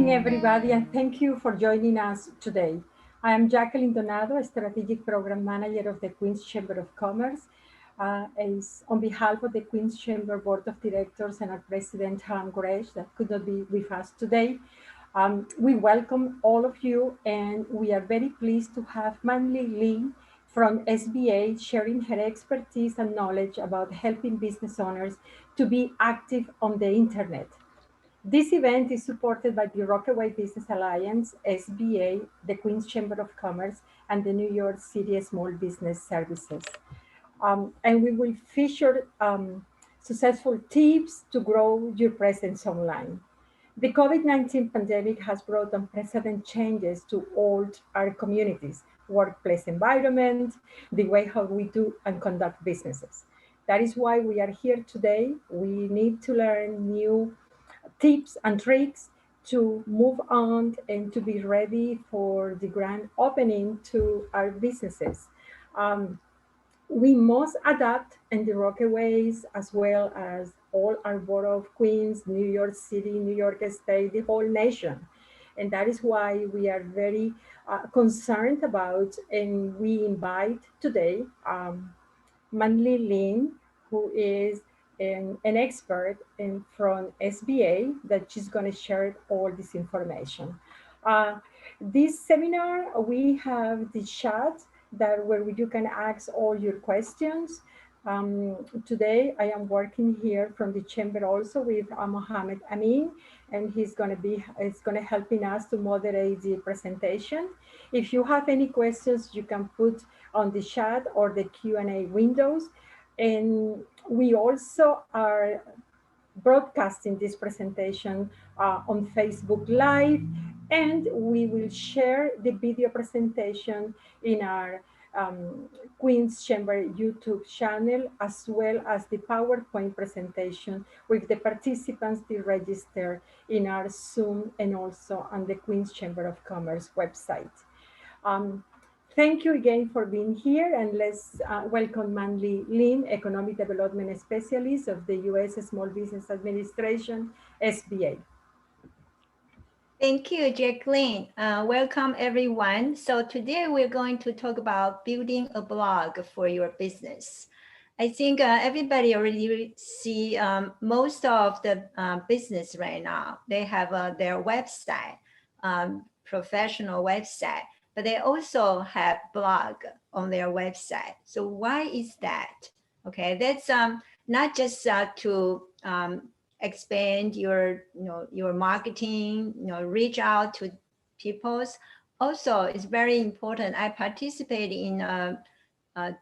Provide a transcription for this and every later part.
morning, everybody, and thank you for joining us today. I am Jacqueline Donado, Strategic Program Manager of the Queen's Chamber of Commerce. On behalf of the Queen's Chamber Board of Directors and our President, Han Goresh, that could not be with us today, we welcome all of you, and we are very pleased to have Manly Lin from SBA sharing her expertise and knowledge about helping business owners to be active on the internet. This event is supported by the Rockaway Business Alliance, SBA, the Queen's Chamber of Commerce, and the New York City Small Business Services. And we will feature successful tips to grow your presence online. The COVID-19 pandemic has brought unprecedented changes to all our communities, workplace environment, the way how we do and conduct businesses. That is why we are here today. We need to learn new tips and tricks to move on and to be ready for the grand opening to our businesses. Um, we must adapt in the Rockaways as well as all our Borough of Queens, New York City, New York State, the whole nation. And that is why we are very concerned about, and we invite today Manly Lin, who is an expert from SBA, that she's going to share all this information. Uh, this seminar, we have the chat that where you can ask all your questions. Today, I am working here from the chamber also with Mohammed Amin, and he's going to helping us to moderate the presentation. If you have any questions, you can put on the chat or the Q&A windows. And we also are broadcasting this presentation on Facebook Live, and we will share the video presentation in our Queen's Chamber YouTube channel, as well as the PowerPoint presentation with the participants to register in our Zoom and also on the Queen's Chamber of Commerce website. Thank you again for being here, and let's welcome Manly Lin, Economic Development Specialist of the U.S. Small Business Administration, SBA. Thank you, Jacqueline. Welcome, everyone. So today we're going to talk about building a blog for your business. I think everybody already see most of the business right now. They have their website, professional website, but they also have blog on their website. So why is that? Okay, that's not just to expand your, your marketing, reach out to peoples. Also, it's very important. I participate in a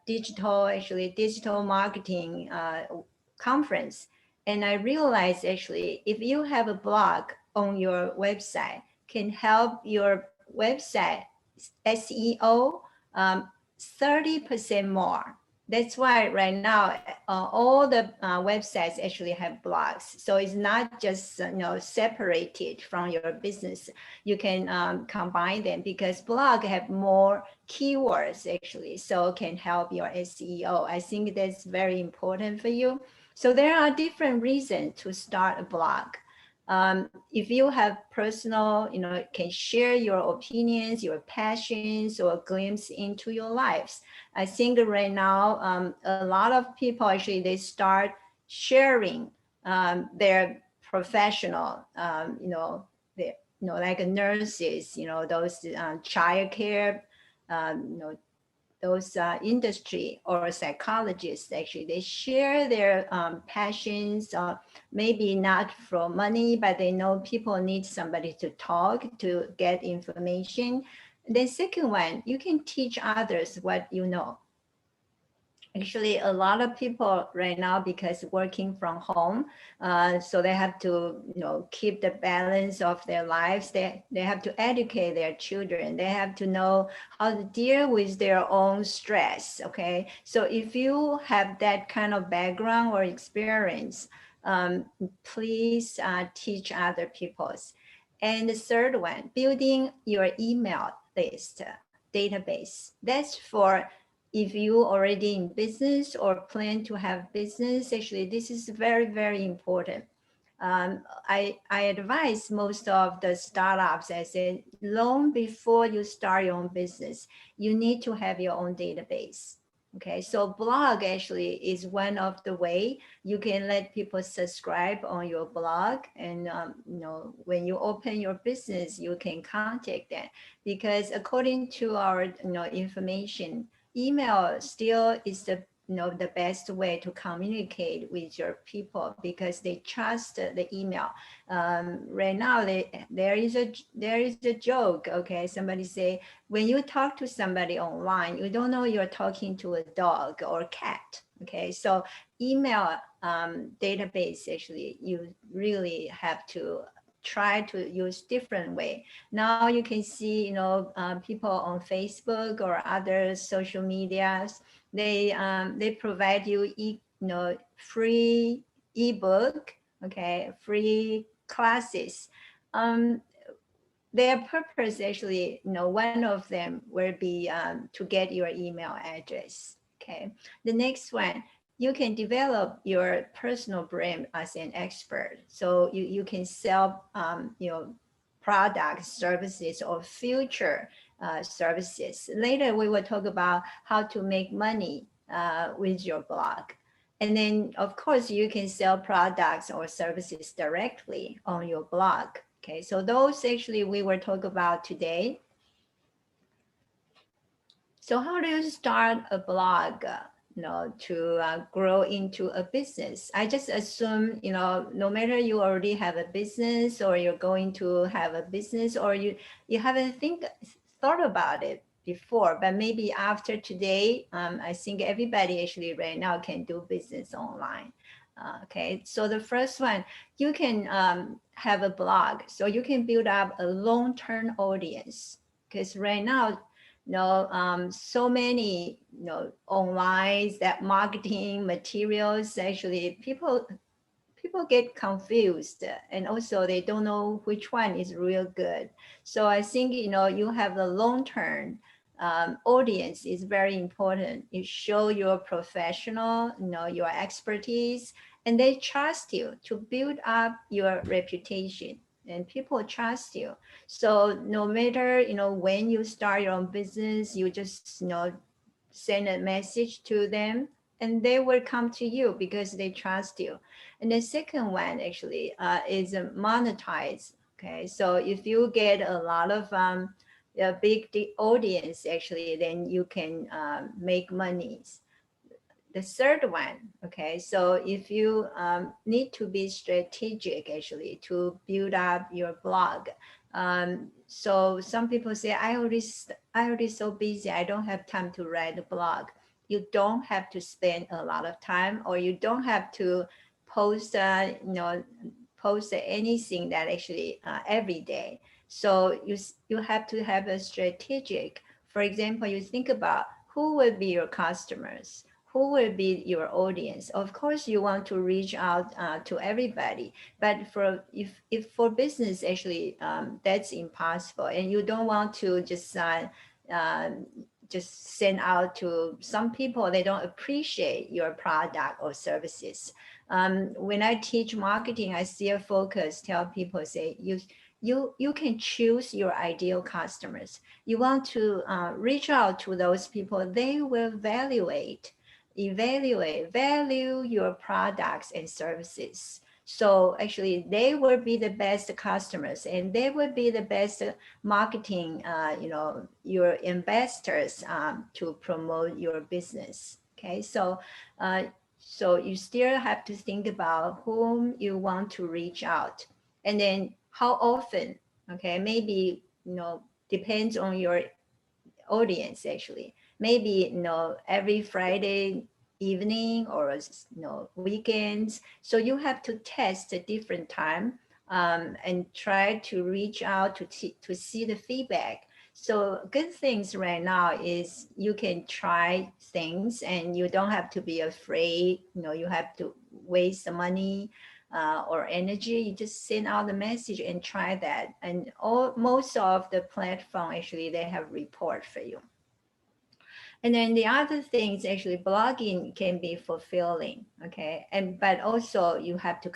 digital marketing conference, and I realized actually if you have a blog on your website, can help your website SEO 30% more. That's why right now all the websites actually have blogs. So it's not just separated from your business. You can combine them because blog have more keywords actually, so can help your SEO. I think that's very important for you. So there are different reasons to start a blog. If you have personal, can share your opinions, your passions, or a glimpse into your lives. I think right now, a lot of people actually, they start sharing their professional, like nurses, those child care, those industry or psychologists, actually, they share their passions, maybe not for money, but they know people need somebody to talk, to get information. The second one, you can teach others what you know. Actually, a lot of people right now, because working from home, so they have to, keep the balance of their lives. They have to educate their children. They have to know how to deal with their own stress. Okay, so if you have that kind of background or experience, please teach other people's. And the third one, building your email list database. That's for if you already in business or plan to have business. Actually, this is very, very important. I advise most of the startups, I said, long before you start your own business, you need to have your own database. Okay, so blog actually is one of the way you can let people subscribe on your blog, and when you open your business, you can contact them, because according to our information, email still is the best way to communicate with your people, because they trust the email. Right now, there is a joke. Okay, somebody say, when you talk to somebody online, you don't know you're talking to a dog or cat. Okay, so email database, actually, you really have to try to use different way. Now you can see, people on Facebook or other social medias, they provide you free ebook, okay, free classes. Their purpose, actually, one of them will be to get your email address. Okay, the next one, you can develop your personal brand as an expert, so you can sell products, services, or future services. Later we will talk about how to make money with your blog. And then, of course, you can sell products or services directly on your blog. Okay, so those actually we will talk about today. So how do you start a blog, to grow into a business? I just assume, no matter you already have a business, or you're going to have a business, or you haven't thought about it before, but maybe after today, I think everybody actually right now can do business online. Okay, so the first one, you can have a blog, so you can build up a long-term audience, because right now, so many online that marketing materials, actually people get confused, and also they don't know which one is real good. So I think you have the long-term audience is very important. You show your professional, your expertise, and they trust you to build up your reputation, and people trust you. So no matter when you start your own business, you just send a message to them, and they will come to you because they trust you. And the second one, actually, is monetize. Okay, so if you get a lot of a big audience, actually, then you can make money. The third one, okay, so if you need to be strategic, actually, to build up your blog. So some people say, I already so busy, I don't have time to write a blog. You don't have to spend a lot of time, or you don't have to post post anything that actually every day. So you have to have a strategic. For example, you think about who will be your customers, who will be your audience. Of course, you want to reach out to everybody, but if for business, actually, that's impossible, and you don't want to just send out to some people. They don't appreciate your product or services. When I teach marketing, I still tell people, say, you can choose your ideal customers. You want to reach out to those people. They will value your products and services. So actually, they will be the best customers, and they will be the best marketing, your investors to promote your business. Okay, so you still have to think about whom you want to reach out, and then how often. Okay, maybe depends on your audience, actually. Maybe every Friday evening, or weekends. So you have to test a different time, and try to reach out to see the feedback. So good things right now is you can try things, and you don't have to be afraid. You have to waste the money or energy. You just send out the message and try that. And most of the platform, actually, they have report for you. And then the other thing is actually blogging can be fulfilling, okay? But also you have to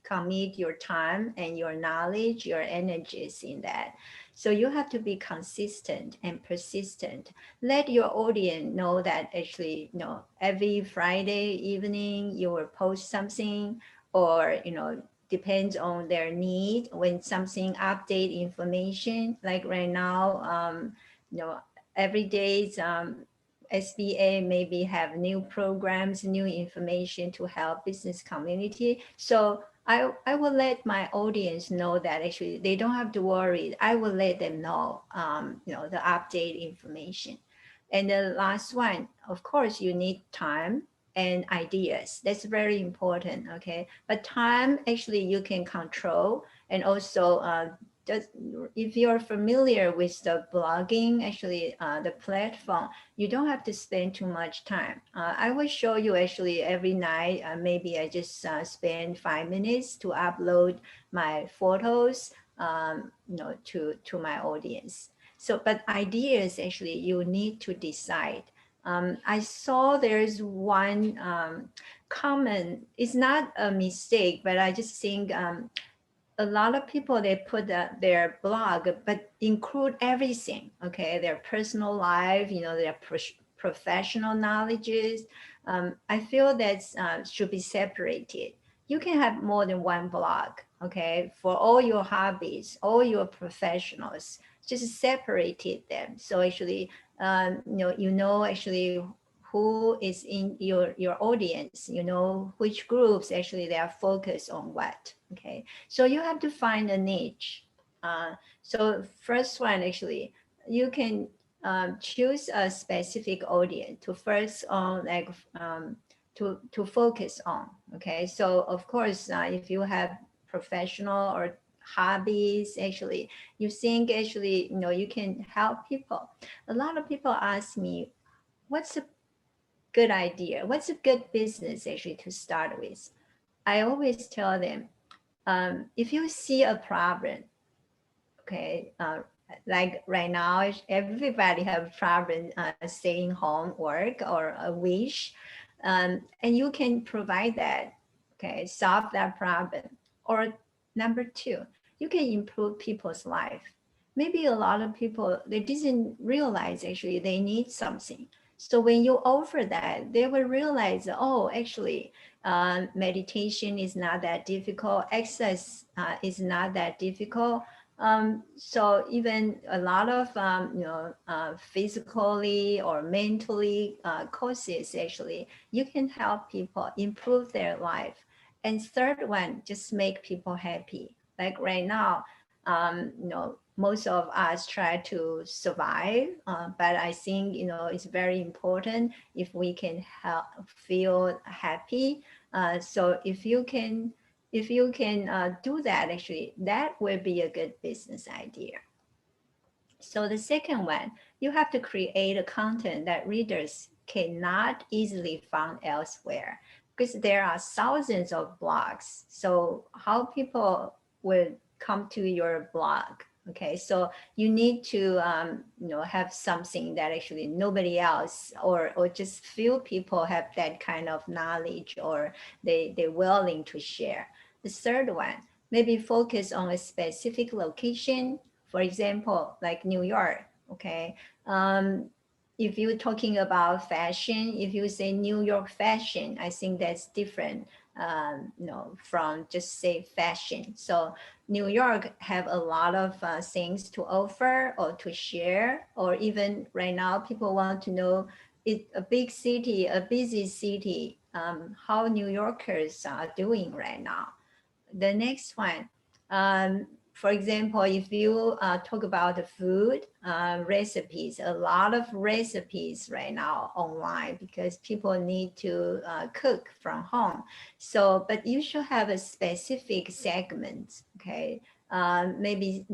commit your time and your knowledge, your energies in that. So you have to be consistent and persistent. Let your audience know that actually, every Friday evening you will post something, or depends on their need. When something update information, like right now, you know every day's SBA maybe have new programs, new information to help business community. So I will let my audience know that actually they don't have to worry. I will let them know, the update information. And the last one, of course, you need time and ideas. That's very important, okay? But time, actually, you can control. And also, just, if you're familiar with the blogging, actually, the platform, you don't have to spend too much time. I will show you actually every night. Maybe I just spend 5 minutes to upload my photos, to my audience. So, but ideas, actually, you need to decide. I saw there's one common, it's not a mistake, but I just think a lot of people, they put their blog, but include everything, okay? Their personal life, their professional knowledges. I feel that should be separated. You can have more than one blog, okay? For all your hobbies, all your professionals, just separated them. So actually, actually who is in your audience, which groups actually they are focused on what, okay? So you have to find a niche. So first one, actually, you can choose a specific audience to first on, like, to focus on, okay? So of course, if you have professional or hobbies, actually, you think actually, you can help people. A lot of people ask me, what's a good idea? What's a good business actually to start with? I always tell them, if you see a problem, okay, like right now, everybody have a problem staying home, work, or a wish, and you can provide that, okay, solve that problem. Or number two, you can improve people's life. Maybe a lot of people, they didn't realize actually they need something. So when you offer that, they will realize, oh, actually, meditation is not that difficult. Exercise is not that difficult. So even a lot of physically or mentally courses, actually, you can help people improve their life. And third one, just make people happy. Like right now, most of us try to survive, but I think it's very important if we can help feel happy. So if you can do that, actually, that will be a good business idea. So the second one, you have to create a content that readers cannot easily find elsewhere, because there are thousands of blogs. So how people will come to your blog? Okay, so you need to have something that actually nobody else, or just few people have that kind of knowledge, or they're willing to share. The third one, maybe focus on a specific location. For example, like New York, okay? If you're talking about fashion, if you say New York fashion, I think that's different, from just say fashion. So New York have a lot of things to offer or to share, or even right now, people want to know, it's a big city, a busy city, how New Yorkers are doing right now. The next one, for example, if you talk about the food recipes, a lot of recipes right now online, because people need to cook from home. So, but you should have a specific segment, okay? Maybe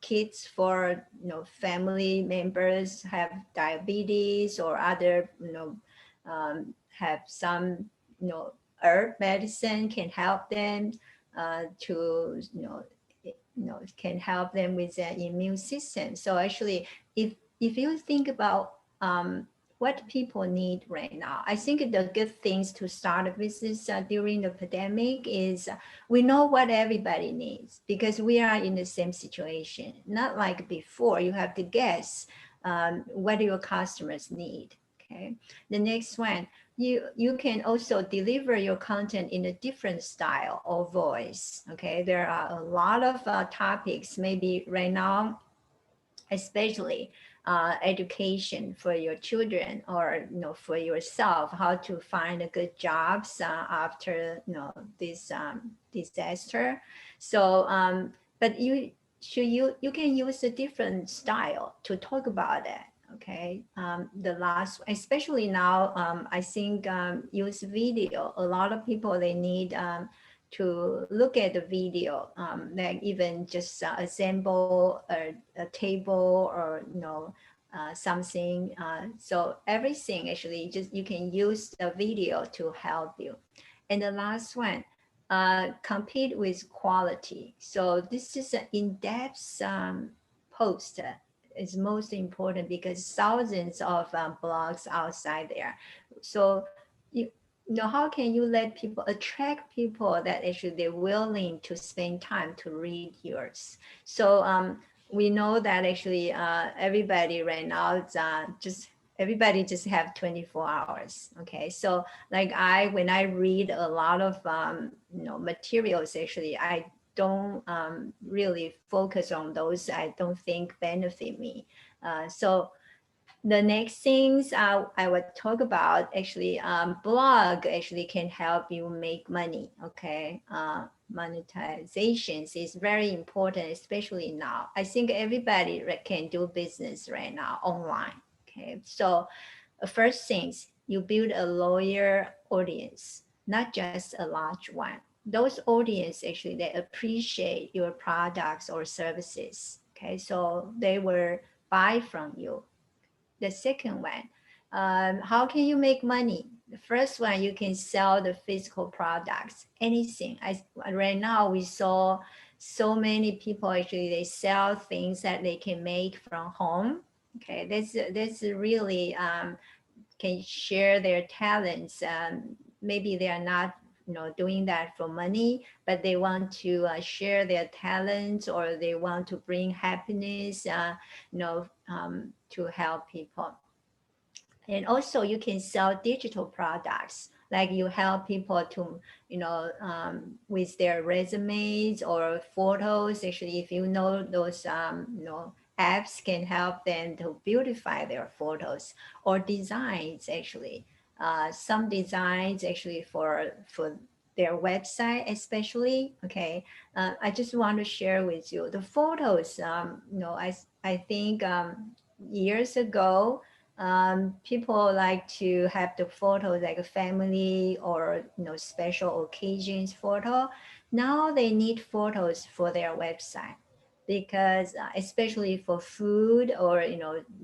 kids, for family members have diabetes, or other have some herb medicine can help them to can help them with their immune system. So actually, if you think about what people need right now. I think the good things to start a business during the pandemic is we know what everybody needs because we are in the same situation. Not like before, you have to guess what your customers need. Okay. The next one, you can also deliver your content in a different style or voice. Okay. There are a lot of topics, maybe right now, especially education for your children or for yourself, how to find a good jobs after this disaster. So but you can use a different style to talk about it. Okay, the last, especially now, I think use video. A lot of people, they need to look at the video, like even just assemble a table or something. So everything actually just you can use the video to help you. And the last one, compete with quality. So this is an in-depth post. Is most important because thousands of blogs outside there. So how can you let people attract people that actually they're willing to spend time to read yours? So we know that actually everybody right now it's everybody just have 24 hours. Okay, so like when I read a lot of materials, actually I don't really focus on those I don't think benefit me. So the next things I would talk about, actually blog actually can help you make money. Okay, monetizations is very important, especially now. I think everybody can do business right now online. Okay, so first things, you build a loyal audience, not just a large one. Those audience actually they appreciate your products or services. Okay, so they will buy from you. The second one, how can you make money? The first one, you can sell the physical products, anything. Right now, we saw so many people actually, they sell things that they can make from home. Okay, that's really can share their talents. Maybe they are not doing that for money, but they want to share their talents, or they want to bring happiness to help people. And also you can sell digital products, like you help people to with their resumes or photos. Actually, if you know those apps can help them to beautify their photos, or designs. Actually some designs actually for their website especially. Okay, I just want to share with you the photos. I think years ago, people like to have the photos like a family or special occasions photo. Now they need photos for their website, because especially for food or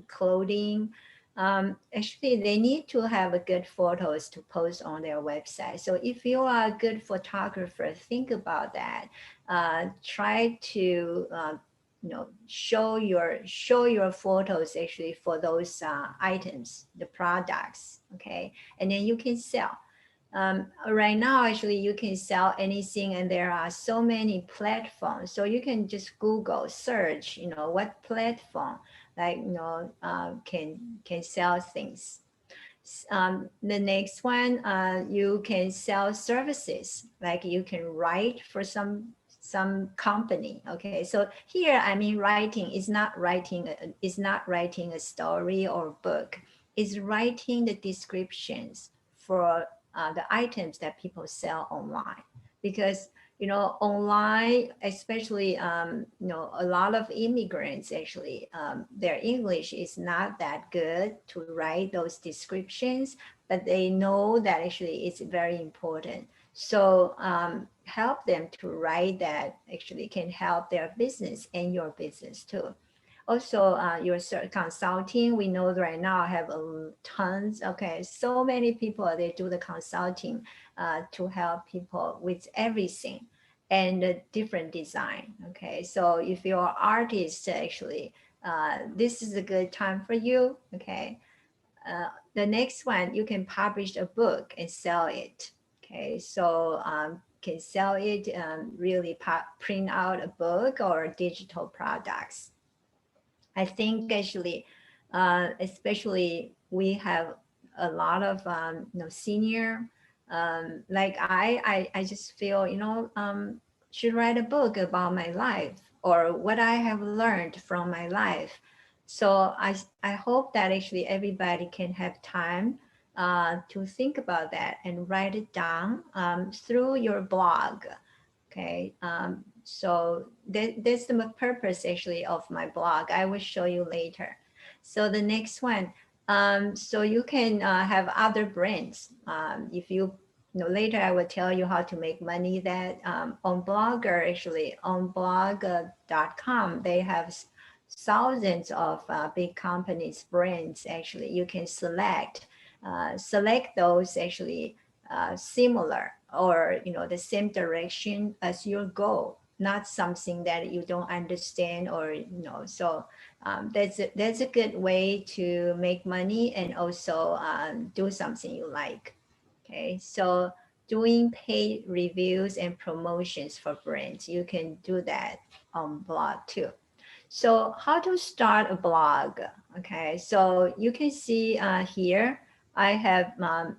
clothing, actually they need to have a good photos to post on their website. So if you are a good photographer, think about that. Try to show your photos actually for those items, the products. Okay, and then you can sell. Right now, actually, you can sell anything, and there are so many platforms. So you can just Google search, what platform like can sell things. The next one, you can sell services, like you can write for some company. Okay, so here I mean writing is not writing a story or book. It's writing the descriptions for the items that people sell online. Because online, especially a lot of immigrants actually, their English is not that good to write those descriptions, but they know that actually it's very important. So help them to write that actually can help their business and your business too. Also, your consulting, we know right now have tons. Okay, so many people, they do the consulting to help people with everything and a different design. Okay, so if you're an artist, actually, this is a good time for you. Okay, The next one, you can publish a book and sell it. Okay, so can sell it, really print out a book or digital products. I think actually, especially we have a lot of senior, like I just feel should write a book about my life or what I have learned from my life. So I hope that actually everybody can have time to think about that and write it down through your blog. Okay, so that's the purpose actually of my blog. I will show you later. So the next one, so you can have other brands. If later I will tell you how to make money that on Blogger, actually on blog.com, they have thousands of big companies, brands. Actually, you can select those actually similar or the same direction as your goal, not something that you don't understand or so that's a good way to make money and also do something you like. Okay, so doing paid reviews and promotions for brands, you can do that on blog too. So how to start a blog? Okay, so you can see here, I have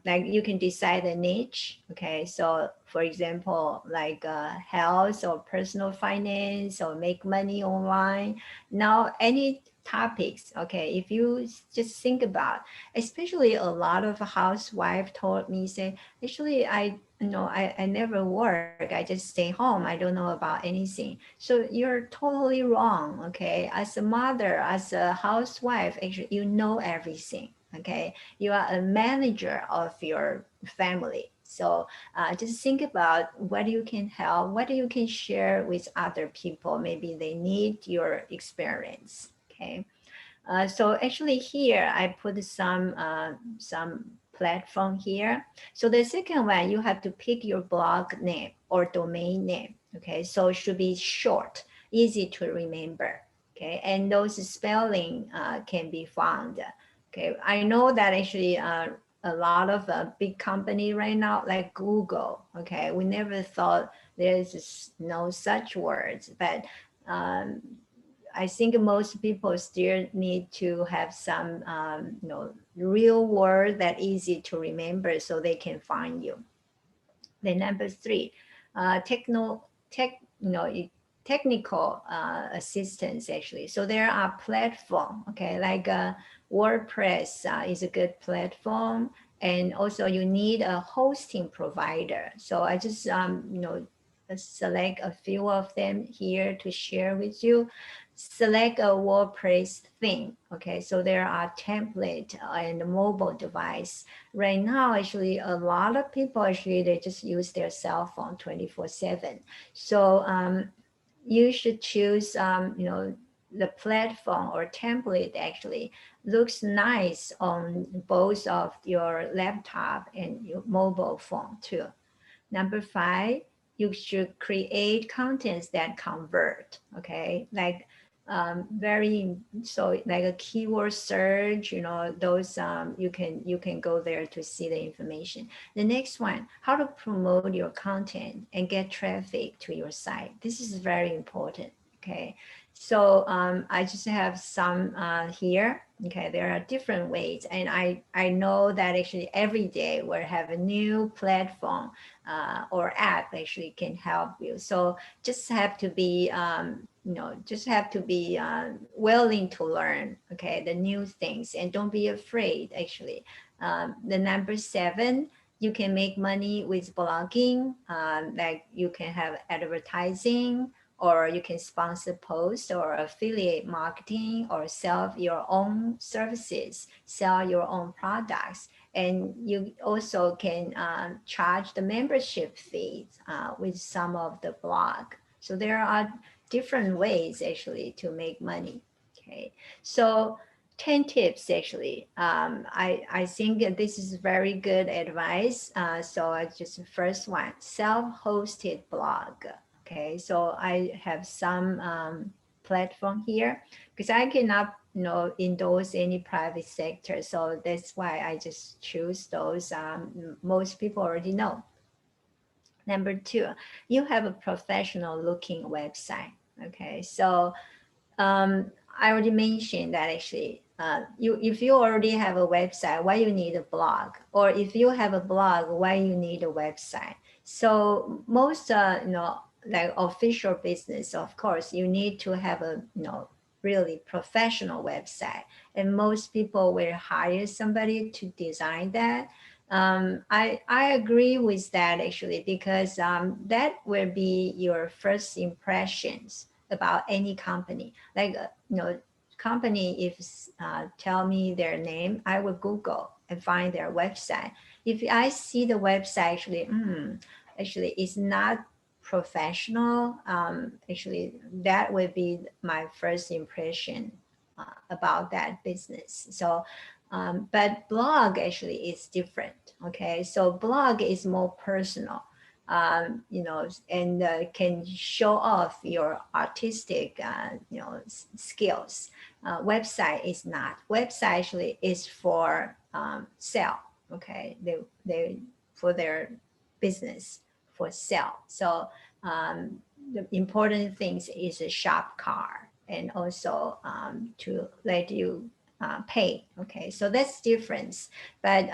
like you can decide a niche. Okay, so for example, like health or personal finance or make money online. Now, any topics, okay, if you just think about, especially a lot of housewives told me, say, actually, I never work. I just stay home. I don't know about anything. So you're totally wrong. Okay. As a mother, as a housewife, actually, you know everything. Okay. You are a manager of your family. So just think about what you can help, what you can share with other people. Maybe they need your experience. Okay. So actually here I put some platform here. So the second one, you have to pick your blog name or domain name. Okay, so it should be short, easy to remember. Okay, and those spelling can be found. Okay, I know that actually a lot of big company right now, like Google. Okay, we never thought there's no such words, but um, I think most people still need to have some, real word that easy to remember so they can find you. Then number three, techno, tech, technical assistance actually. So there are platform, okay, like WordPress is a good platform, and also you need a hosting provider. So I just select a few of them here to share with you. Select a WordPress theme. Okay, so there are template and mobile device. Right now, actually, a lot of people actually they just use their cell phone 24/7. So you should choose the platform or template actually looks nice on both of your laptop and your mobile phone too. Number five, you should create contents that convert, okay? Like very, so like a keyword search, those you can go there to see the information. The next one, how to promote your content and get traffic to your site. This is very important, okay? So I just have some here. Okay, there are different ways, and I know that actually every day we have a new platform or app actually can help you. So just have to be willing to learn, okay, the new things, and don't be afraid actually. The number seven, you can make money with blogging, like you can have advertising, or you can sponsor posts or affiliate marketing or sell your own services, sell your own products. And you also can charge the membership fees with some of the blog. So there are different ways actually to make money. Okay, so 10 tips actually. I think that this is very good advice. So I just first one, self-hosted blog. Okay, so I have some platform here because I cannot endorse any private sector. So that's why I just choose those most people already know. Number two, you have a professional looking website. Okay, so I already mentioned that actually, if you already have a website, why you need a blog? Or if you have a blog, why you need a website? So most, like official business, of course, you need to have a, really professional website. And most people will hire somebody to design that. I agree with that actually, because that will be your first impressions about any company. Like, company, if tell me their name, I will Google and find their website. If I see the website, actually it's not professional, actually that would be my first impression about that business. So but blog actually is different. Okay, so blog is more personal, and can show off your artistic, skills. Website is not. Website actually is for sell. Okay, they for their business, for sell. So the important things is a shop car, and also to let you pay. Okay, so that's difference. But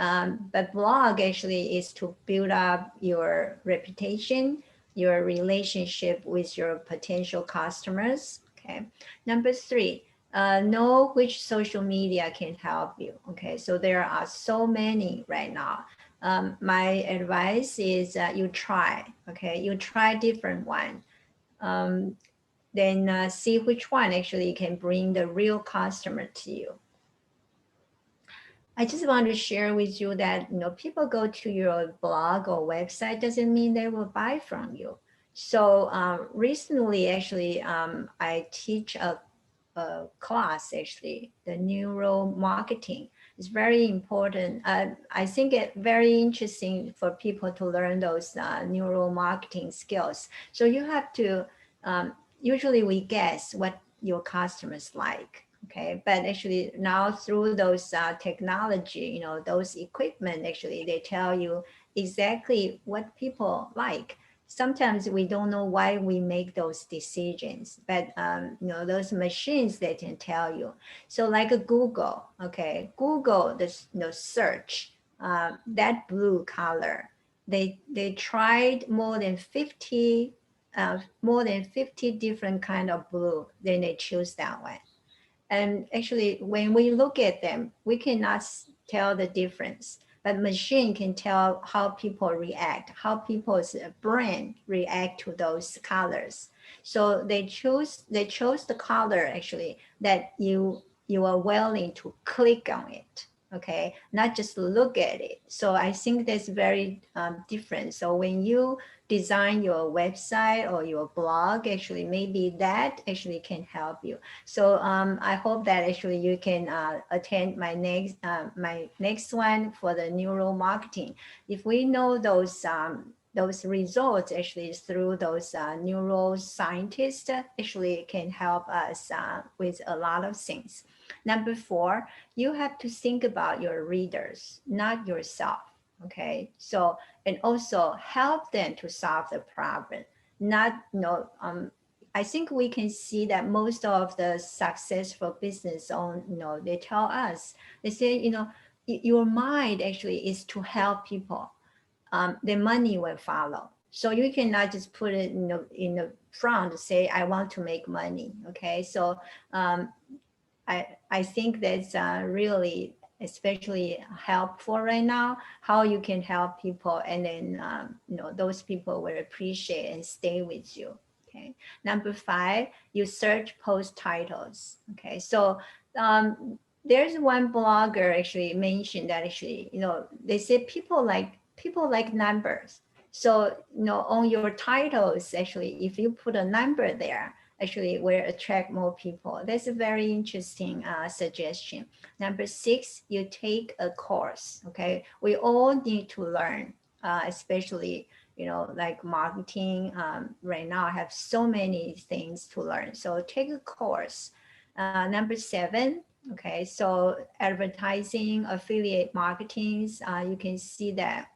blog actually is to build up your reputation, your relationship with your potential customers. Okay, number three, know which social media can help you. Okay, so there are so many right now. My advice is you try. Okay, you try different one. Then see which one actually can bring the real customer to you. I just want to share with you that people go to your blog or website doesn't mean they will buy from you. So recently, actually, I teach a class, actually, the neuro marketing. It's very important. I think it very interesting for people to learn those neuro marketing skills. So you have to, usually we guess what your customers like. Okay, but actually now through those technology, those equipment, actually they tell you exactly what people like. Sometimes we don't know why we make those decisions, but those machines, they can tell you. So like a Google, okay, Google, the search, that blue color, they tried more than 50 different kind of blue, then they choose that one. And actually, when we look at them, we cannot tell the difference, but machine can tell how people react, how people's brain react to those colors. So they chose the color actually that you are willing to click on it. Okay, not just look at it. So I think that's very different. So when you design your website or your blog, actually maybe that actually can help you. So I hope that actually you can attend my next one for the neuro marketing. If we know those results actually through those neuroscientists, actually can help us with a lot of things. Number four, you have to think about your readers, not yourself. Okay, so and also help them to solve the problem. Not I think we can see that most of the successful business own, they tell us, they say, your mind actually is to help people. The money will follow. So you cannot just put it in the front to say, I want to make money. Okay, so I think that's really especially helpful right now, how you can help people, and then those people will appreciate and stay with you. Okay, number five, you search post titles. Okay, so there's one blogger actually mentioned that actually they say people like numbers. So on your titles, actually if you put a number there, actually will attract more people. That's a very interesting suggestion. Number six, you take a course. Okay, we all need to learn, especially like marketing. Right now I have so many things to learn. So take a course. Number seven, Okay, so advertising, affiliate marketings, you can see that.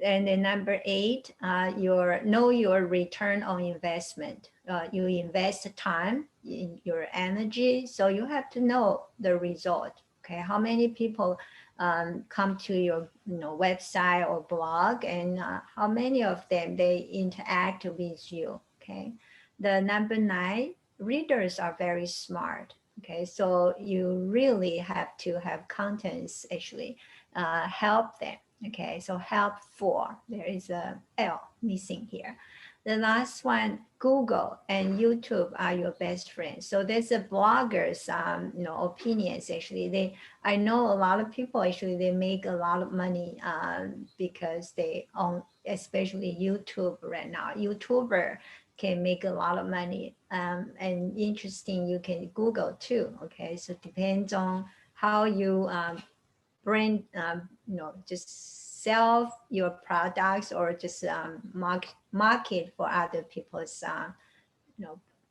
And then number 8, know your return on investment. You invest time in your energy, so you have to know the result. Okay, how many people come to your website or blog, and how many of them they interact with you. Okay, the number 9, readers are very smart. Okay, so you really have to have contents actually help them. Okay, so help for, there is a L missing here. The last one, Google and YouTube are your best friends. So there's a bloggers, opinions. Actually, I know a lot of people actually they make a lot of money because they own, especially YouTube right now. YouTuber can make a lot of money, and interesting. You can Google too. Okay, so depends on how you brand, just sell your products or just market for other people's,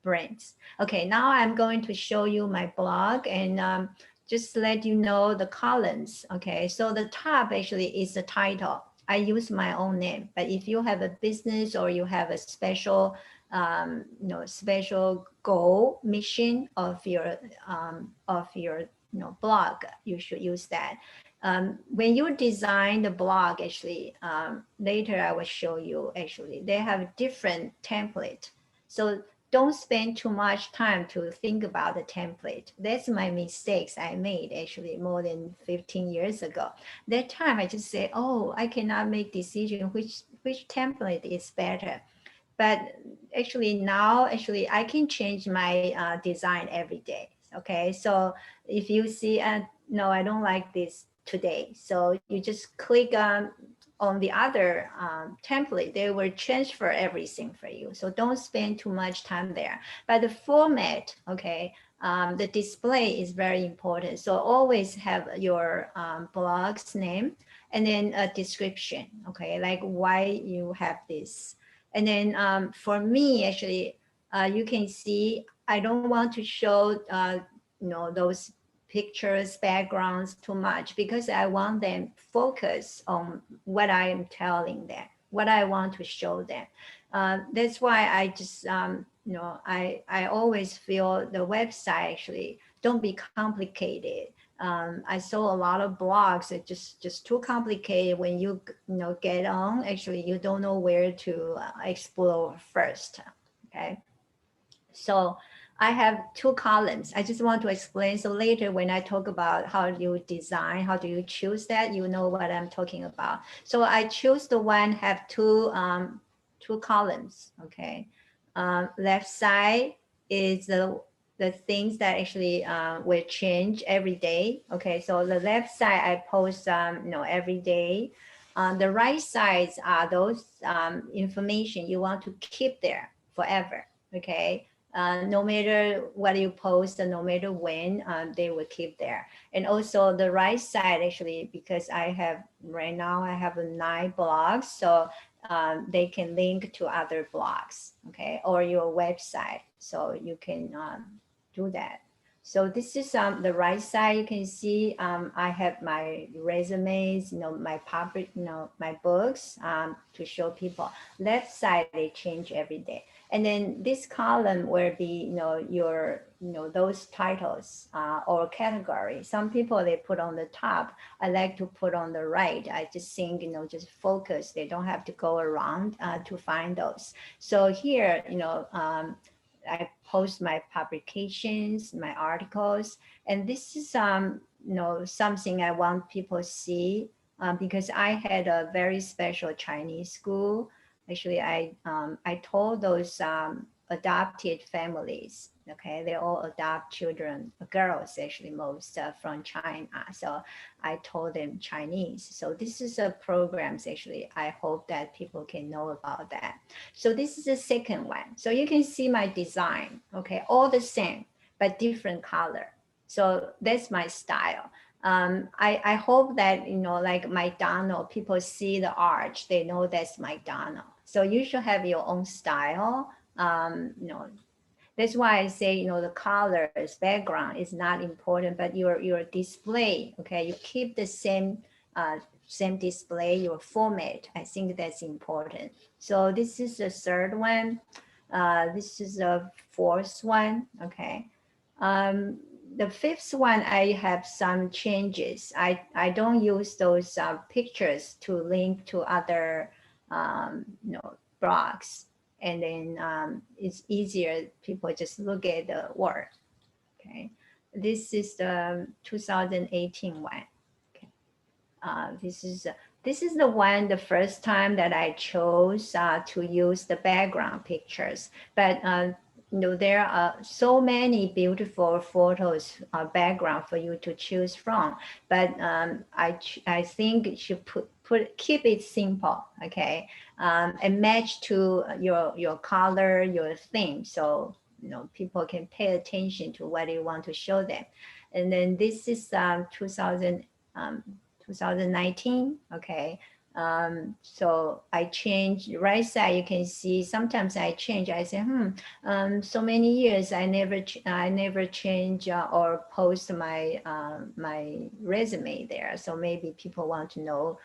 brands. Okay, now I'm going to show you my blog and just let you know the columns. Okay, so the top actually is the title. I use my own name, but if you have a business or you have a special, special goal, mission of your blog, you should use that. When you design the blog, actually, later I will show you, actually, they have different template. So don't spend too much time to think about the template. That's my mistakes I made actually more than 15 years ago. That time I just say, oh, I cannot make decision which template is better. But actually now, actually, I can change my design every day. Okay, so if you see, no, I don't like this today. So you just click on the other template, they will transfer everything for you. So don't spend too much time there. But the format, okay, the display is very important. So always have your blog's name and then a description, okay, like why you have this. And then for me, actually, you can see, I don't want to show, those pictures, backgrounds too much because I want them focus on what I am telling them, what I want to show them. That's why I just, I always feel the website actually don't be complicated. I saw a lot of blogs that just too complicated. When you get on, actually you don't know where to explore first. Okay, so I have 2 columns. I just want to explain. So later when I talk about how you design, how do you choose that, you know what I'm talking about. So I choose the one have 2 columns. Okay, left side is the things that actually will change every day. Okay, so the left side I post every day. On the right sides are those information you want to keep there forever. Okay, no matter what you post, no matter when, they will keep there. And also the right side, actually, because right now I have 9 blogs, so they can link to other blogs, okay, or your website, so you can do that. So this is the right side. You can see I have my resumes, my public, my books to show people. Left side, they change every day. And then this column will be, your, those titles or category. Some people, they put on the top. I like to put on the right. I just think, just focus. They don't have to go around to find those. So here, I post my publications, my articles, and this is something I want people to see because I had a very special Chinese school. Actually, I told those adopted families, okay, they all adopt children, girls actually, most from China. So I told them Chinese. So this is a programs actually. I hope that people can know about that. So this is the second one. So you can see my design, okay, all the same, but different color. So that's my style. I hope that, like McDonald's, people see the arch, they know that's McDonald's. So you should have your own style. That's why I say, you know, the colors, background is not important, but your display, okay, you keep the same display, your format. I think that's important. So this is the third one. This is the fourth one. Okay. The fifth one, I have some changes. I don't use those pictures to link to other you know, blogs, and then it's easier. People just look at the word. Okay, this is the 2018 one. Okay, this is the one, the first time that I chose to use the background pictures. But you know, there are so many beautiful photos background for you to choose from. But I think you should keep it simple, okay, and match to your color, your theme, so you know people can pay attention to what you want to show them. And then this is 2019. Okay. So I changed right side. You can see sometimes I change. I say, so many years I never change or post my my resume there. So maybe people want to know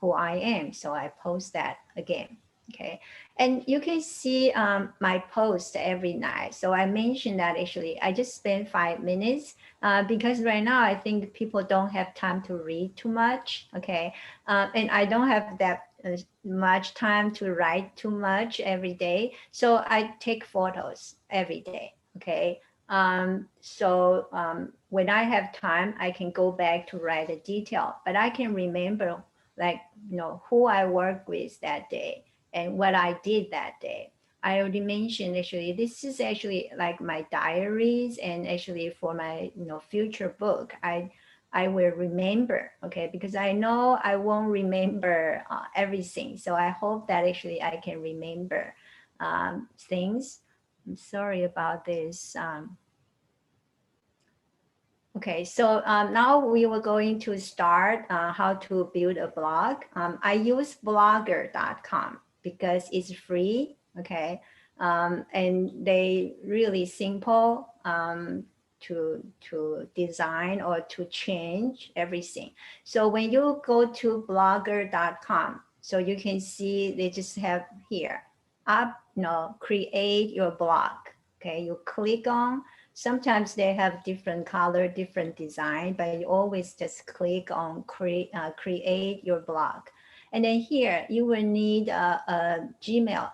who I am. So I post that again. Okay. And you can see my post every night. So I mentioned that actually I just spend 5 minutes because right now I think people don't have time to read too much. Okay. And I don't have that much time to write too much every day. So I take photos every day. Okay. When I have time, I can go back to write the detail, but I can remember, like, you know, who I worked with that day and what I did that day. I already mentioned actually, this is actually like my diaries, and actually for my, you know, future book, I will remember, okay, because I know I won't remember everything. So I hope that actually I can remember things. I'm sorry about this. Okay, so now we were going to start how to build a blog. I use blogger.com because it's free, okay? And they really simple to design or to change everything. So when you go to blogger.com, so you can see they just have here, create your blog, okay? You click on. Sometimes they have different color, different design, but you always just click on create your blog. And then here you will need a Gmail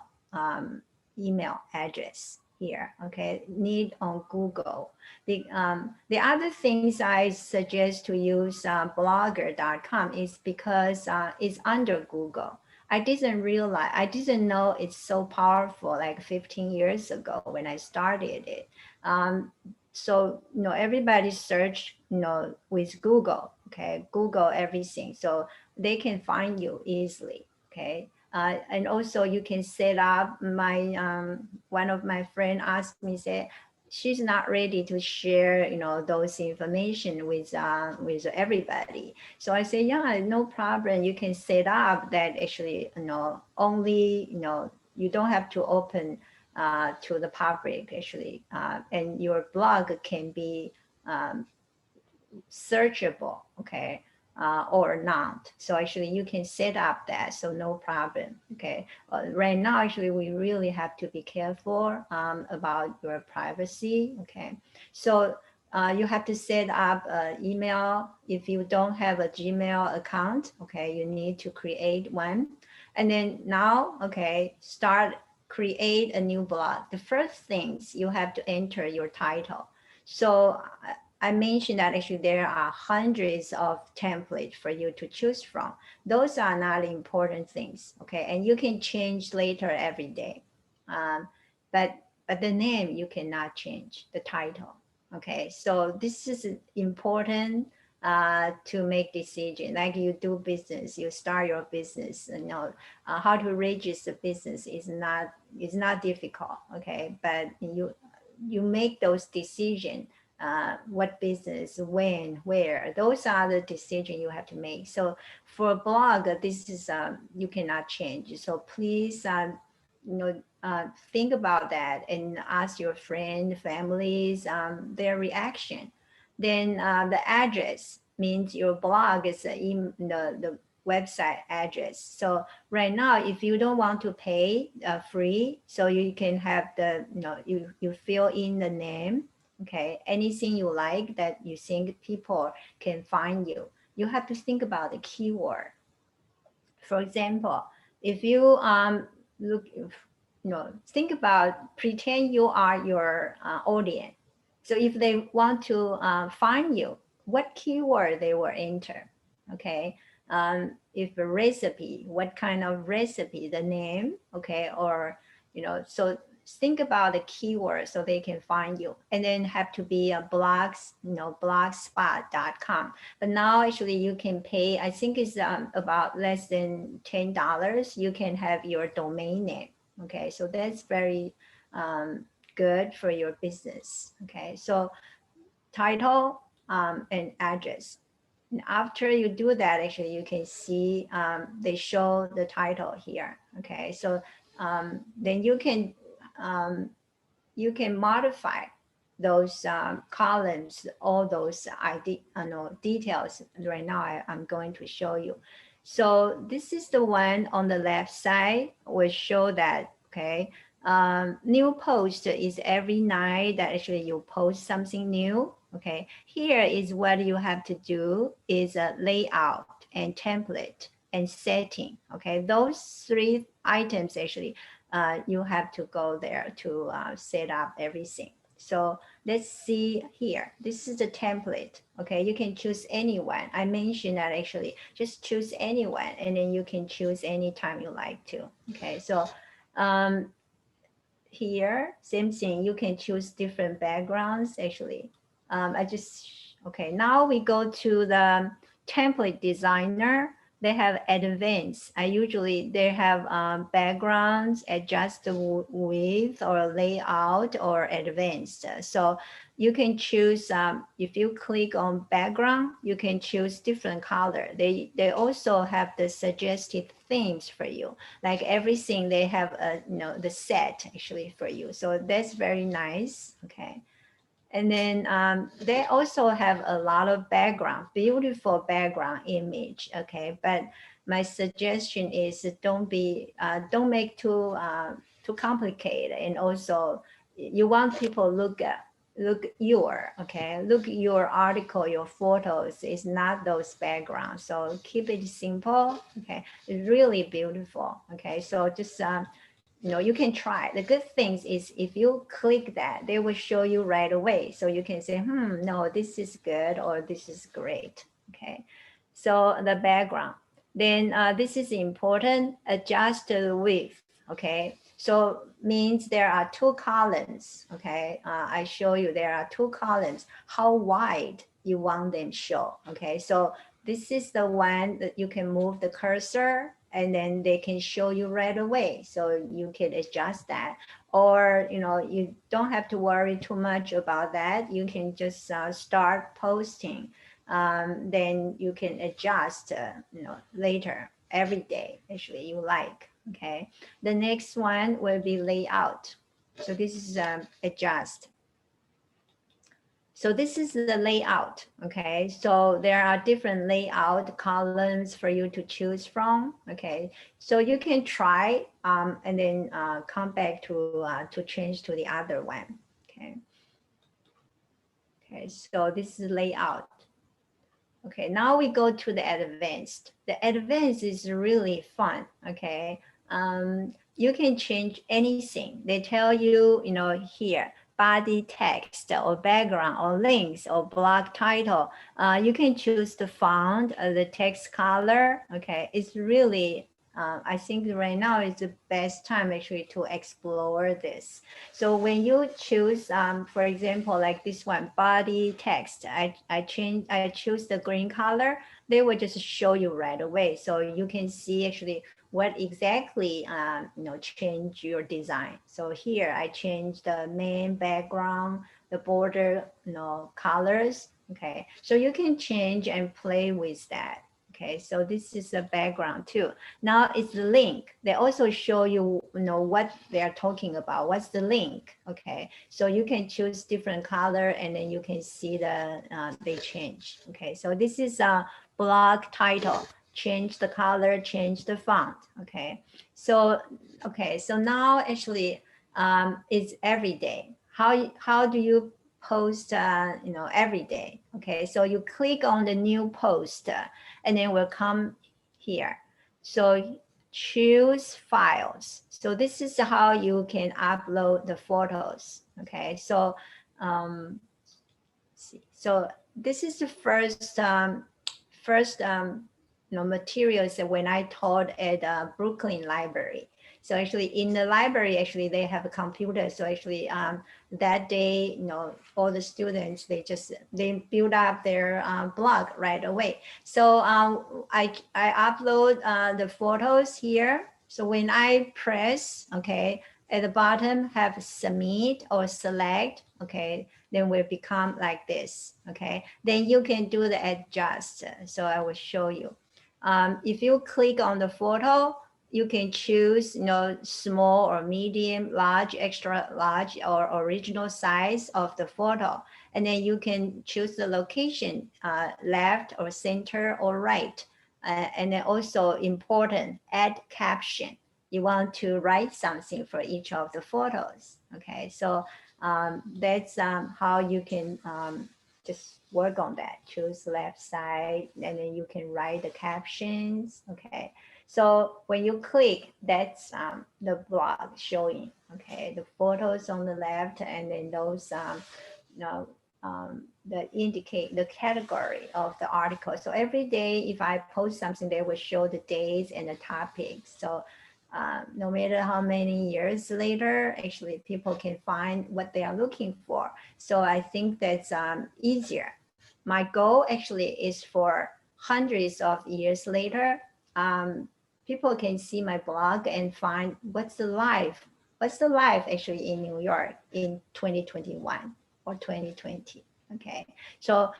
email address here, okay, need on Google. The other things I suggest to use blogger.com is because it's under Google. I didn't know it's so powerful like 15 years ago when I started it. So, you know, everybody search, you know, with Google, okay, Google everything. So they can find you easily, okay. And also you can set up one of my friend asked me, say, she's not ready to share, you know, those information with everybody. So I say, yeah, no problem. You can set up that actually, you know, only, you know, you don't have to open to the public actually, and your blog can be searchable, okay, or not. So actually you can set up that, so no problem, okay. Right now, actually, we really have to be careful about your privacy, okay. So you have to set up an email. If you don't have a Gmail account, okay, you need to create one. And then now, okay, create a new blog. The first things you have to enter your title. So I mentioned that actually there are hundreds of templates for you to choose from. Those are not important things, okay? And you can change later every day. But the name you cannot change, the title, okay? So this is important to make decision. Like you do business, you start your business, you know, how to register business is not difficult, okay? But you make those decisions, what business, when, where. Those are the decisions you have to make. So for a blog, this is you cannot change. So please think about that and ask your friend, families, their reaction. Then the address means your blog is the website address. So right now, if you don't want to pay free, so you can have you fill in the name, okay, anything you like that you think people can find you. You have to think about the keyword. For example, if you think about, pretend you are your audience. So if they want to find you, what keyword they will enter, okay? If a recipe, what kind of recipe, the name, okay? Or, so think about the keyword so they can find you. And then have to be a blogs, blogspot.com. But now actually you can pay, I think it's about less than $10. You can have your domain name. Okay, so that's very good for your business. Okay, so title and address. And after you do that, actually you can see they show the title here. Okay, so then you can modify those columns, all those details. Right now I'm going to show you. So this is the one on the left side, will show that, okay, new post is every night that actually you post something new. Okay, here is what you have to do is a layout and template and setting. Okay, those three items actually you have to go there to set up everything. So let's see here. This is the template. Okay, you can choose anyone. I mentioned that actually just choose anyone, and then you can choose anytime you like to. Okay, so here, same thing. You can choose different backgrounds actually. Okay, now we go to the template designer. They have advanced. They have backgrounds, adjust the width or layout or advanced. So you can choose, if you click on background, you can choose different color. They also have the suggested themes for you. Like everything they have the set actually for you. So that's very nice. Okay. And then they also have a lot of background, beautiful background image. Okay, but my suggestion is don't make too complicated. And also, you want people look your article, your photos is not those backgrounds. So keep it simple. Okay, it's really beautiful. Okay, so just you can try. The good things is if you click that, they will show you right away. So you can say, no, this is good or this is great. Okay. So the background. Then this is important, adjust the width. Okay. So means there are two columns. Okay. I show you there are two columns, how wide you want them show. Okay. So this is the one that you can move the cursor and then they can show you right away. So you can adjust that, or you don't have to worry too much about that. You can just start posting. Then you can adjust later, every day actually you like. Okay, the next one will be layout. So this is adjust. So this is the layout, okay? So there are different layout columns for you to choose from, okay? So you can try and then come back to change to the other one, okay? Okay, so this is layout. Okay, now we go to the advanced. The advanced is really fun, okay? You can change anything. They tell you, here, body text or background or links or blog title. You can choose the font, the text color. Okay, it's really, I think right now is the best time actually to explore this. So when you choose, for example, like this one, body text, I choose the green color, they will just show you right away. So you can see actually what exactly change your design. So here I change the main background, the border colors. Okay, so you can change and play with that. Okay, so this is the background too. Now it's the link. They also show you, what they are talking about. What's the link? Okay, so you can choose different color and then you can see they change. Okay, so this is a blog title. Change the color, change the font. Okay, so now actually it's every day. How do you post every day? Okay, so you click on the new post and then we'll come here. So choose files. So this is how you can upload the photos. Okay, so see. So this is the first materials that when I taught at Brooklyn Library. So actually in the library, actually they have a computer. So actually that day, all the students, they build up their blog right away. So I upload the photos here. So when I press, okay, at the bottom have submit or select, okay, then will become like this, okay? Then you can do the adjust. So I will show you. If you click on the photo, you can choose, small or medium, large, extra large, or original size of the photo. And then you can choose the location, left or center or right. And then also important, add caption. You want to write something for each of the photos. Okay, so that's how you can just work on that. Choose left side, and then you can write the captions. Okay, so when you click, that's the blog showing. Okay, the photos on the left, and then those that indicate the category of the article. So every day, if I post something, they will show the days and the topics. So no matter how many years later, actually people can find what they are looking for. So I think that's easier. My goal actually is for hundreds of years later, people can see my blog and find what's the life actually in New York in 2021 or 2020. Okay, so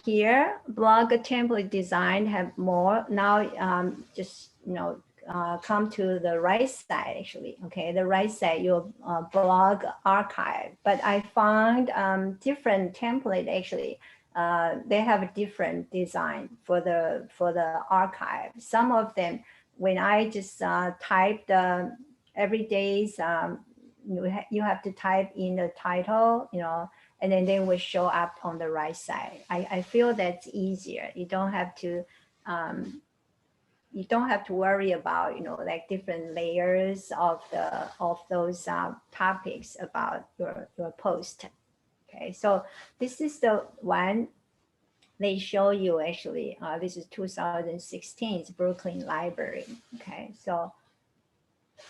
here blog template design have more now. Just come to the right side actually. Okay, the right side, your blog archive. But I found different template actually. They have a different design for the archive. Some of them, when I just type the every day's, you have to type in the title, and then they will show up on the right side. I feel that's easier. You don't have to worry about like different layers of those topics about your post. Okay, so this is the one they show you actually. This is 2016's Brooklyn Library. Okay, so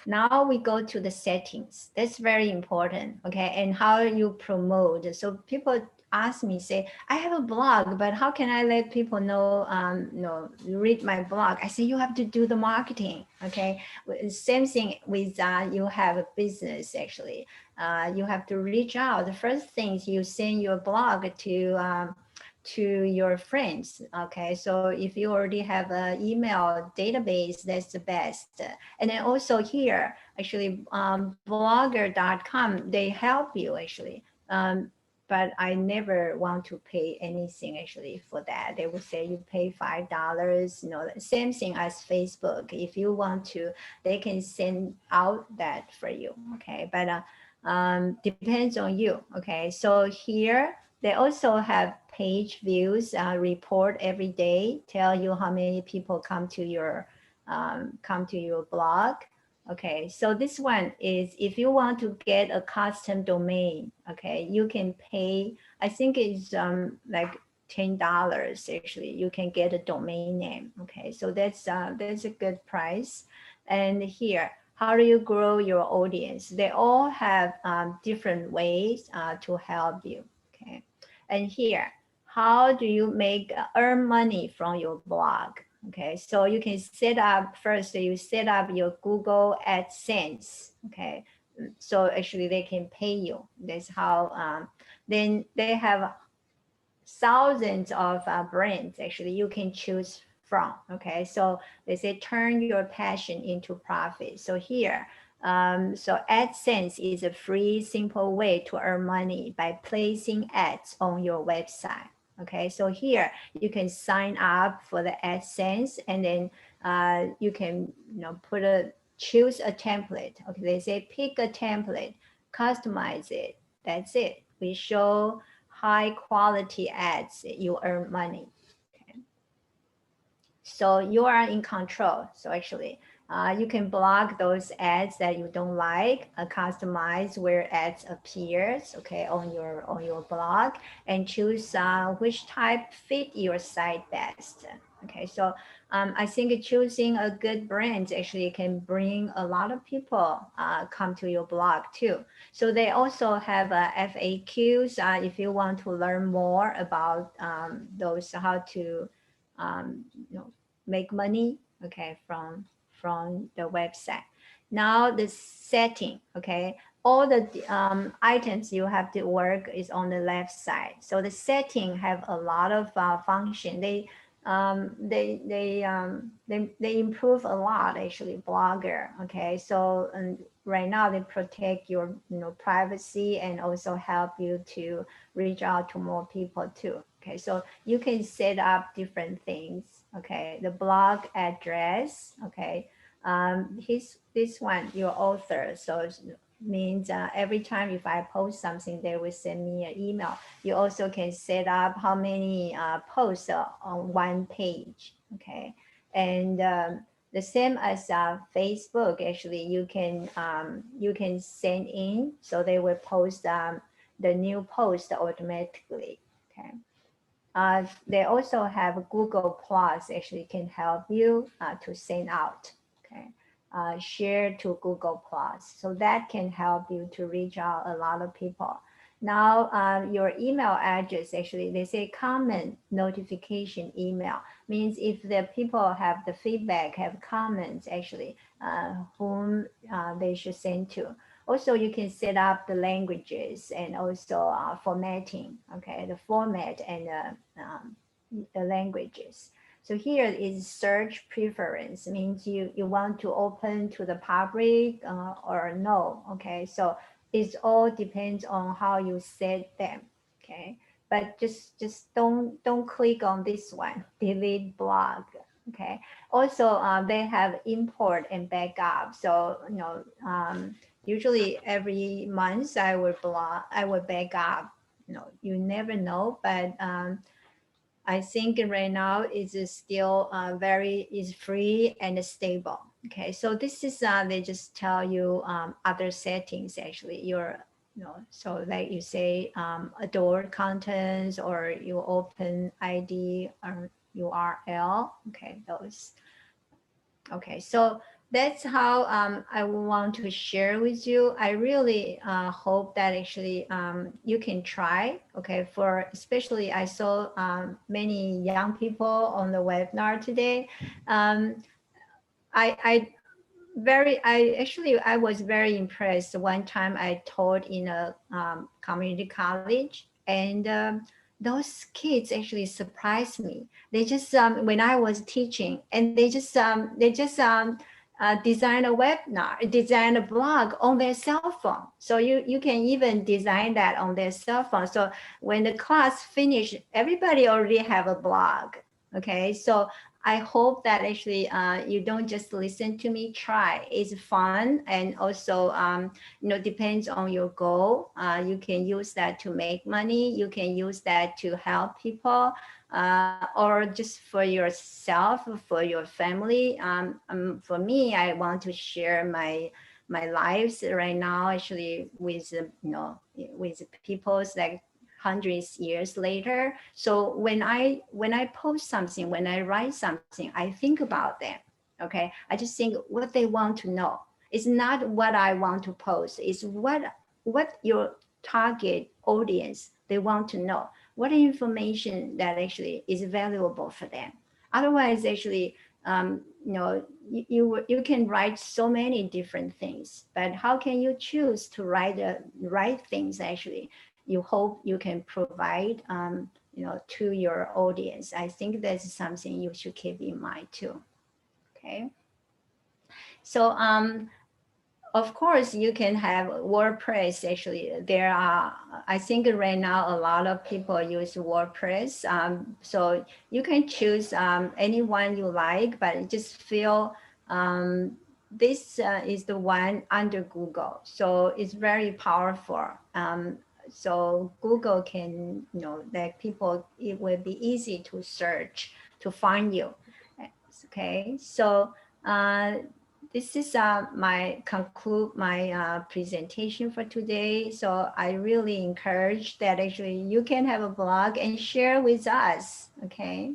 now we go to the settings. That's very important. Okay, and how you promote. So people ask me, say, I have a blog, but how can I let people know, read my blog? I say, you have to do the marketing. Okay, same thing with you have a business actually. You have to reach out. The first thing is you send your blog to your friends. Okay, so if you already have an email database, that's the best. And then also here, actually, blogger.com, they help you actually. But I never want to pay anything actually for that. They would say you pay $5, same thing as Facebook. If you want to, they can send out that for you. Okay, but depends on you. Okay, so here, they also have page views, report every day, tell you how many people come to your blog. Okay, so this one is if you want to get a custom domain, okay, you can pay, I think it's like $10 actually, you can get a domain name. Okay, so that's a good price. And here, how do you grow your audience? They all have different ways to help you. Okay. And here, how do you earn money from your blog? Okay, so you can set up first, you set up your Google AdSense. Okay, so actually they can pay you. That's how, then they have thousands of brands. Actually, you can choose from. Okay, so they say turn your passion into profit. So here, so AdSense is a free, simple way to earn money by placing ads on your website. Okay, so here you can sign up for the AdSense, and then you can choose a template. Okay, they say pick a template, customize it. That's it. We show high quality ads, you earn money. Okay. So you are in control. So actually, you can block those ads that you don't like, customize where ads appears, okay, on your blog, and choose which type fit your site best. Okay, so I think choosing a good brand actually can bring a lot of people come to your blog too. So they also have FAQs if you want to learn more about those, how to make money, okay, from the website. Now the setting, okay, all the items you have to work is on the left side. So the setting have a lot of function. They improve a lot actually, Blogger. Okay, so right now they protect your privacy and also help you to reach out to more people too. Okay, so you can set up different things. Okay, the blog address. Okay, this one your author. So it means every time if I post something, they will send me an email. You also can set up how many posts on one page. Okay, and the same as Facebook. Actually, you can send in, so they will post the new post automatically. Okay. They also have Google Plus, actually can help you to send out, okay, share to Google Plus. So that can help you to reach out a lot of people. Now, your email address, actually, they say common notification email, means if the people have the feedback, have comments, actually, whom they should send to. Also, you can set up the languages and also formatting, okay, the format and the languages. So here is search preference, means you want to open to the public or no, okay? So it all depends on how you set them, okay? But just don't click on this one, delete blog, okay? Also, they have import and backup. So, usually every month I will back up. You never know, but I think right now it's still is free and stable. Okay, so this is they just tell you other settings actually. So like you say adored contents, or you open ID or URL. Okay, those. Okay, so that's how I want to share with you. I really hope that actually you can try. Okay, for especially I saw many young people on the webinar today. I was very impressed. One time I taught in a community college, and those kids actually surprised me. They just when I was teaching, and they just design a webinar, design a blog on their cell phone. So you can even design that on their cell phone. So when the class finished, everybody already have a blog. Okay, so I hope that actually you don't just listen to me, try. It's fun, and also depends on your goal. You can use that to make money. You can use that to help people, or just for yourself, for your family. For me, I want to share my lives right now actually with with people's like hundreds years later. So when I post something, when I write something, I think about them. Okay, I just think what they want to know. It's not what I want to post. It's what your target audience they want to know. What information that actually is valuable for them. Otherwise, actually, you can write so many different things, but how can you choose to write the right things actually? You hope you can provide to your audience. I think that's something you should keep in mind too. Okay. So of course, you can have WordPress. Actually, there are, I think right now, a lot of people use WordPress. So you can choose anyone you like, but just feel this is the one under Google. So it's very powerful. So Google can, that people, it will be easy to search, to find you. Okay, so this is my presentation for today. So I really encourage that actually you can have a blog and share with us. Okay.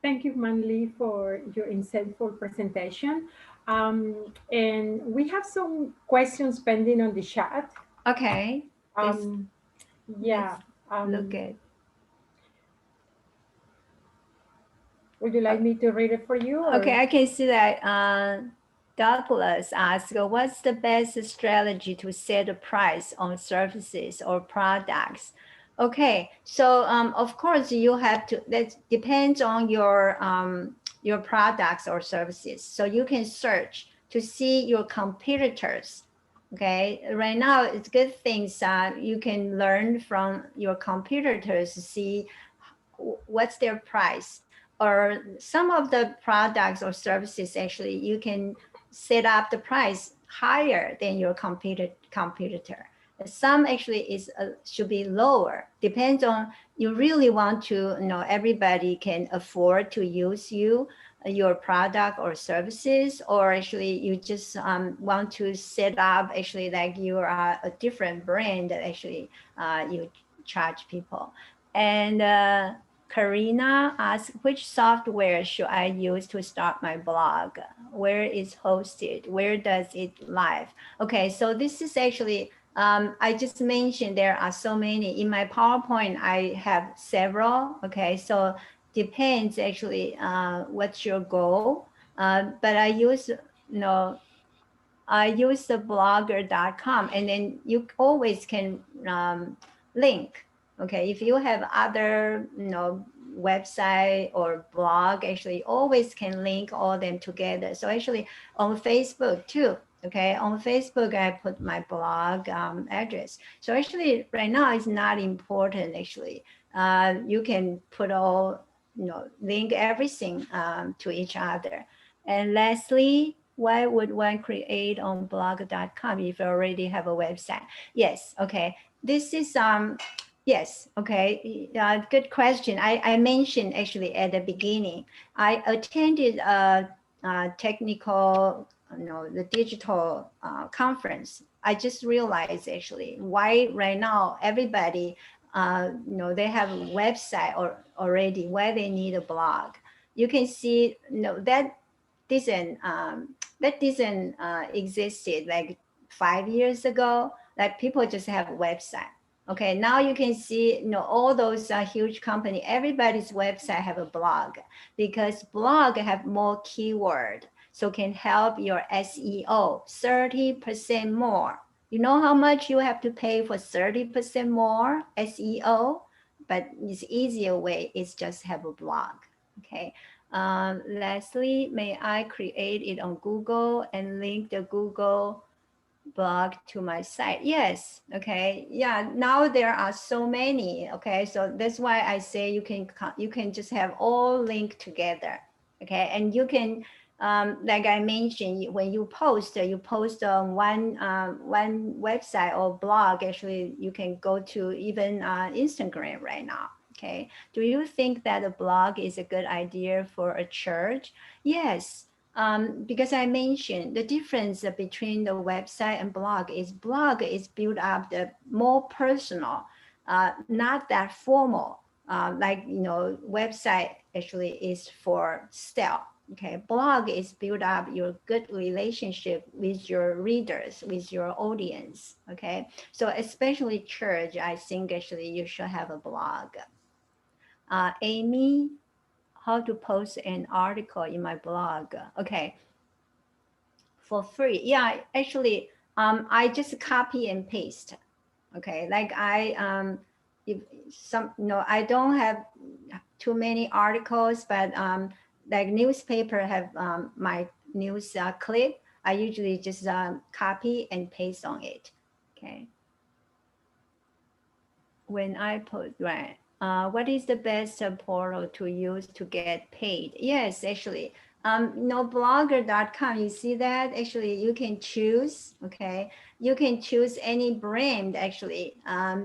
Thank you, Manli, for your insightful presentation. And we have some questions pending on the chat. Okay. Yeah. Look at. Would you like me to read it for you? Or? Okay, I can see that Douglas asked, what's the best strategy to set a price on services or products? Okay, so of course you have to, that depends on your products or services. So you can search to see your competitors. Okay, right now it's good things you can learn from your competitors to see what's their price, or some of the products or services actually you can set up the price higher than your competitor. Some actually is should be lower, depends on, you really want to everybody can afford to use your product or services, or actually you just want to set up actually like you are a different brand that actually you charge people. And Karina asked, which software should I use to start my blog? Where is hosted? Where does it live? Okay, so this is actually, I just mentioned there are so many. In my PowerPoint, I have several. Okay, so depends actually what's your goal. But I use, I use the blogger.com, and then you always can link. Okay, if you have other website or blog, actually always can link all them together. So actually on Facebook too. Okay, on Facebook I put my blog address. So actually right now it's not important. Actually, you can put all link everything to each other. And lastly, why would one create on blog.com if you already have a website? Yes, okay. This is yes, okay. Good question. I mentioned actually at the beginning, I attended a technical, the digital conference. I just realized actually why right now everybody, they have a website or already, why they need a blog. You can see, that doesn't existed like 5 years ago. Like people just have a website. Okay, now you can see, all those huge company, everybody's website have a blog, because blog have more keyword, so can help your SEO 30% more. You know how much you have to pay for 30% more SEO? But it's easier way is just have a blog. Okay. Lastly, may I create it on Google and link the Google blog to my site? Yes. Okay. Yeah. Now there are so many. Okay. So that's why I say you can just have all linked together. Okay. And you can, like I mentioned, when you post on one website or blog. Actually, you can go to even Instagram right now. Okay. Do you think that a blog is a good idea for a church? Yes. Because I mentioned the difference between the website and blog is built up the more personal, not that formal. Like website actually is for sale. Okay, blog is build up your good relationship with your readers, with your audience. Okay, so especially church, I think actually you should have a blog. Amy, how to post an article in my blog? Okay, for free. Yeah, actually, I just copy and paste. Okay, like if some, I don't have too many articles, but like newspaper have my news clip. I usually just copy and paste on it. Okay. When I post, right. What is the best portal to use to get paid? Yes, actually, blogger.com, you see that actually you can choose, okay? You can choose any brand actually,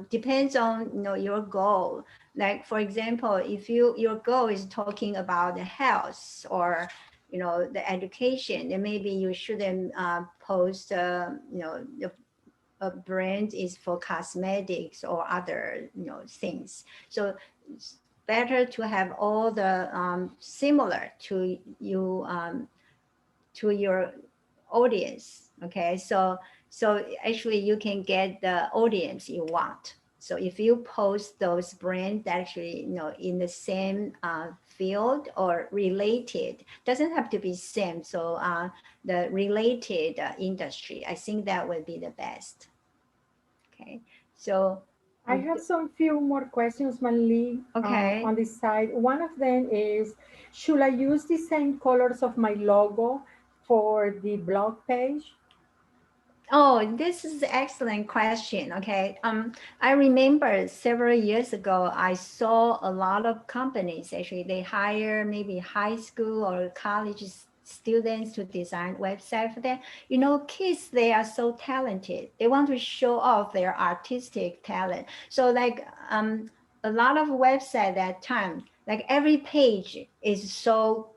depends on, your goal. Like for example, if your goal is talking about the health or, the education, then maybe you shouldn't post, the a brand is for cosmetics or other things. So it's better to have all the similar to you, to your audience. Okay, so actually you can get the audience you want. So if you post those brands that actually in the same field or related, doesn't have to be same. So the related industry, I think that would be the best. Okay, so I have some few more questions, Manli, okay. on this side. One of them is, should I use the same colors of my logo for the blog page? Oh, this is an excellent question. Okay. I remember several years ago, I saw a lot of companies actually, they hire maybe high school or college students to design website for them. Kids, they are so talented. They want to show off their artistic talent. So like a lot of website that time, like every page is so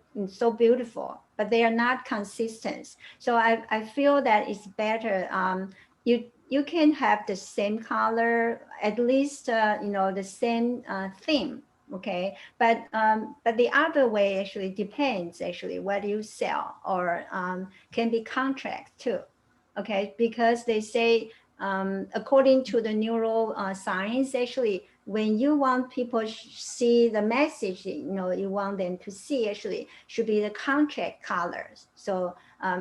beautiful, but they are not consistent. So I feel that it's better. You can have the same color, at least the same theme. Okay, but the other way actually depends actually what you sell, or can be contract too. Okay, because they say according to the neuroscience, actually when you want people see the message, you want them to see actually should be the contract colors. So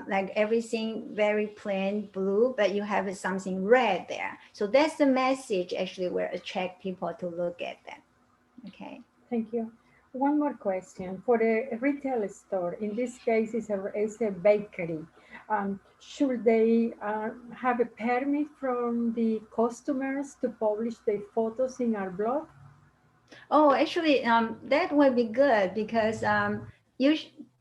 like everything very plain blue, but you have something red there. So that's the message actually will attract people to look at them. Okay. Thank you. One more question. For a retail store, in this case, is a bakery. Should they have a permit from the customers to publish their photos in our blog? Oh, actually, that would be good because you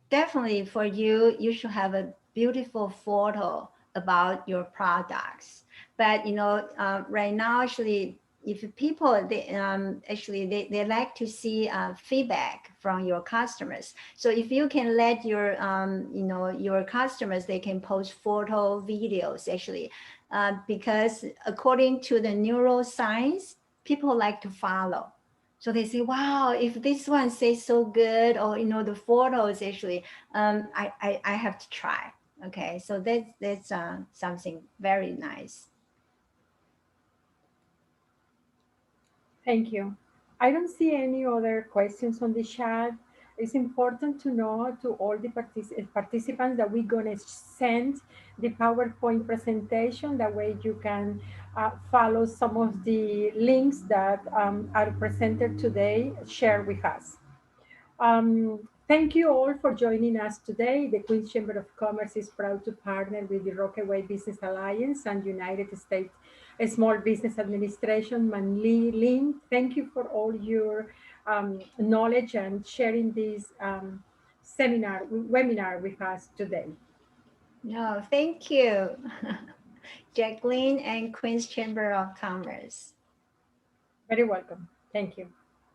definitely for you, you should have a beautiful photo about your products. But right now, actually, if people they like to see feedback from your customers. So if you can let your your customers, they can post photo videos actually, because according to the neuroscience, people like to follow. So they say, wow, if this one says so good, or the photos actually, I have to try. Okay, so that's something very nice. Thank you. I don't see any other questions on the chat. It's important to know to all the participants that we're going to send the PowerPoint presentation. That way you can follow some of the links that are presented today, share with us. Thank you all for joining us today. The Queens Chamber of Commerce is proud to partner with the Rockaway Business Alliance and United States Small Business Administration. Manli Lin, thank you for all your knowledge and sharing this webinar with us today. No, thank you, Jacqueline and Queen's Chamber of Commerce. Very welcome. Thank you.